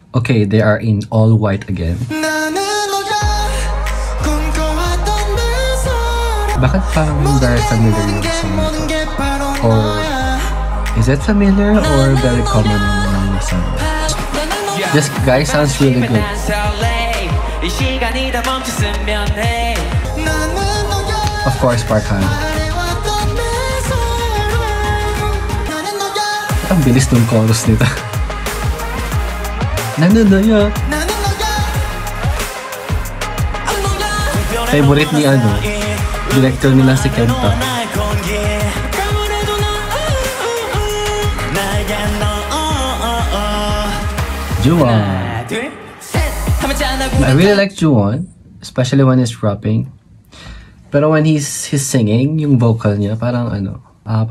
Okay, they are in all white again. Bakit parang very familiar yung song na to? Or is it familiar or very common yung song? This guy sounds really good. Of course, Park Han. Ang bilis ng chorus nito. Nananoya. Favorite ni director nila si Kenta. Ju-won. I really like Ju-won, especially when he's rapping. Pero when he's singing, yung vocal niya parang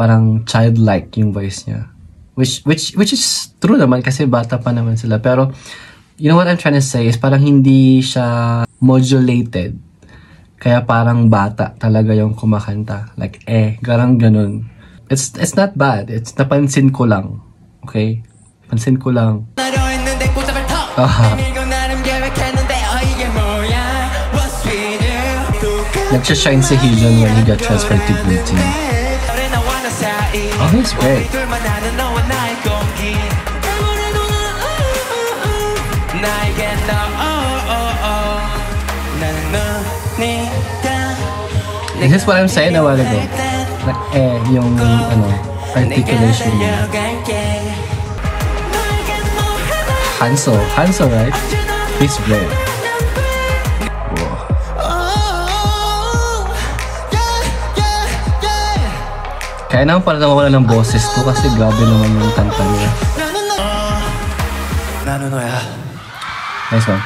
parang childlike yung voice niya. Which is true naman kasi bata pa naman sila. Pero you know what I'm trying to say is parang hindi siya modulated. Kaya parang bata talaga yung kumakanta. Like, garang ganun. It's not bad. It's napansin ko lang. Okay? Pansin ko lang. Nagsha-shine si Heejun when he got transferred to Blue Team. Oh, he's great. This is what I'm saying a while ago. Like, yung, articulation niya. Hanso, right? He's great. Whoa. Kaya naman pala nawawala ng boses to kasi grabe naman yung kanta niya. Nice one.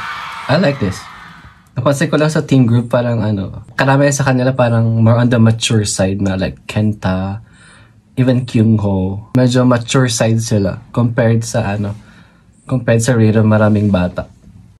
I like this. Napansin ko lang sa team group parang karamihan sa kanila parang more on the mature side na like Kenta, even Kyungho. Medyo mature side sila compared sa Rhythm maraming bata.